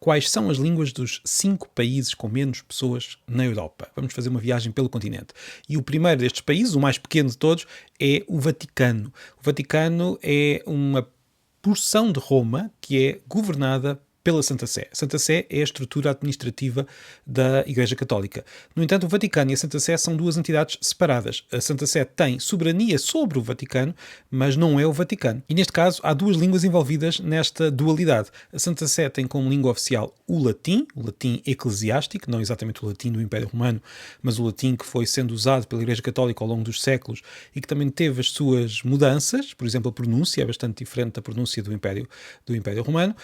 quais são as línguas dos 5 países com menos pessoas na Europa. Vamos fazer uma viagem pelo continente. E o primeiro destes países, o mais pequeno de todos, é o Vaticano. O Vaticano é uma porção de Roma que é governada pela Santa Sé. A Santa Sé é a estrutura administrativa da Igreja Católica. No entanto, o Vaticano e a Santa Sé são duas entidades separadas. A Santa Sé tem soberania sobre o Vaticano, mas não é o Vaticano. E neste caso, há duas línguas envolvidas nesta dualidade. A Santa Sé tem como língua oficial o latim eclesiástico, não exatamente o latim do Império Romano, mas o latim que foi sendo usado pela Igreja Católica ao longo dos séculos e que também teve as suas mudanças. Por exemplo, a pronúncia é bastante diferente da pronúncia do Império Romano.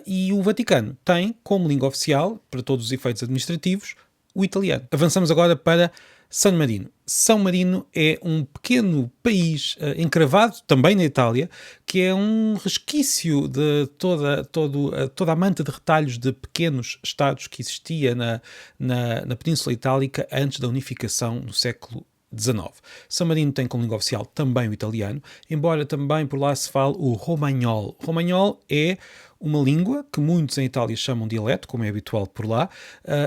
E o Vaticano tem como língua oficial, para todos os efeitos administrativos, o italiano. Avançamos agora para San Marino. São Marino é um pequeno país encravado também na Itália, que é um resquício de toda a manta de retalhos de pequenos estados que existia na Península Itálica antes da unificação no século XIX. San Marino tem como língua oficial também o italiano, embora também por lá se fale o romagnol. O romagnol é uma língua que muitos em Itália chamam dialeto, como é habitual por lá,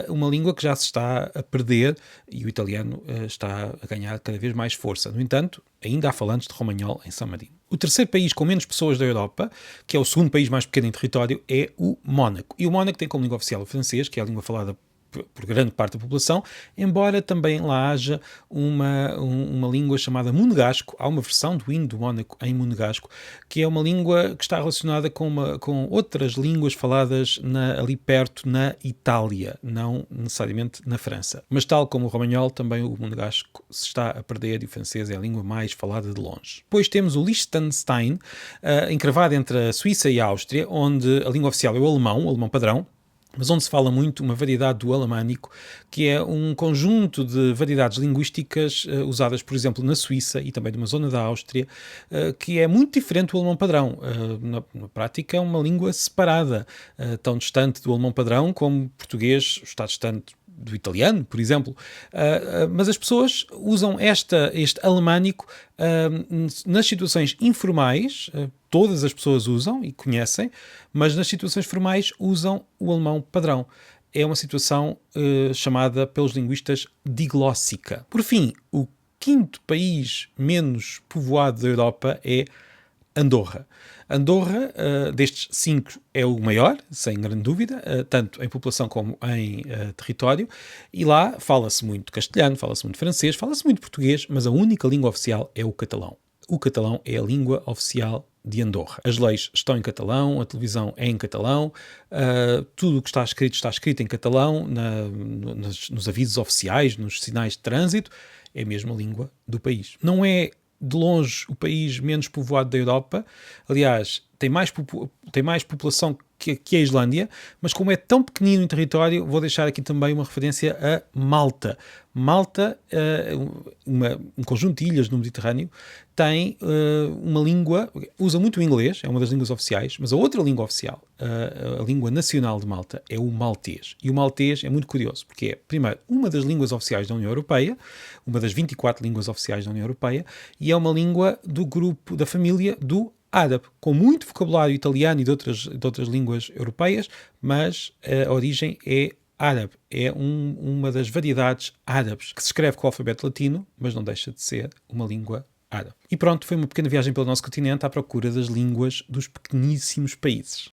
uma língua que já se está a perder e o italiano está a ganhar cada vez mais força. No entanto, ainda há falantes de romagnol em San Marino. O terceiro país com menos pessoas da Europa, que é o segundo país mais pequeno em território, é o Mónaco. E o Mónaco tem como língua oficial o francês, que é a língua falada por grande parte da população, embora também lá haja uma língua chamada monegasco. Há uma versão do hino do Mónaco em monegasco, que é uma língua que está relacionada com outras línguas faladas ali perto na Itália, não necessariamente na França. Mas tal como o romagnol, também o monegasco se está a perder e o francês é a língua mais falada de longe. Depois temos o Liechtenstein, encravado entre a Suíça e a Áustria, onde a língua oficial é o alemão padrão, mas onde se fala muito uma variedade do alamânico, que é um conjunto de variedades linguísticas usadas, por exemplo, na Suíça e também numa zona da Áustria, que é muito diferente do alemão padrão. Na prática é uma língua separada, tão distante do alemão padrão como português está distante do italiano, por exemplo. Mas as pessoas usam este alamânico nas situações informais, todas as pessoas usam e conhecem, mas nas situações formais usam o alemão padrão. É uma situação chamada pelos linguistas diglóssica. Por fim, o quinto país menos povoado da Europa é Andorra. Andorra, destes 5, é o maior, sem grande dúvida, tanto em população como em território, e lá fala-se muito castelhano, fala-se muito francês, fala-se muito português, mas a única língua oficial é o catalão. O catalão é a língua oficial de Andorra. As leis estão em catalão, a televisão é em catalão, tudo o que está escrito em catalão, nos avisos oficiais, nos sinais de trânsito, é a mesma língua do país. Não é de longe o país menos povoado da Europa. Aliás, tem mais população que a Islândia, mas como é tão pequenino em território, vou deixar aqui também uma referência a Malta. Malta, um conjunto de ilhas no Mediterrâneo, tem uma língua, usa muito o inglês, é uma das línguas oficiais, mas a outra língua oficial, a língua nacional de Malta, é o maltês. E o maltês é muito curioso, porque é, primeiro, uma das línguas oficiais da União Europeia, uma das 24 línguas oficiais da União Europeia, e é uma língua do grupo, da família do árabe, com muito vocabulário italiano e de outras línguas europeias, mas a origem é árabe. É uma das variedades árabes, que se escreve com o alfabeto latino, mas não deixa de ser uma língua árabe. E pronto, foi uma pequena viagem pelo nosso continente à procura das línguas dos pequeníssimos países.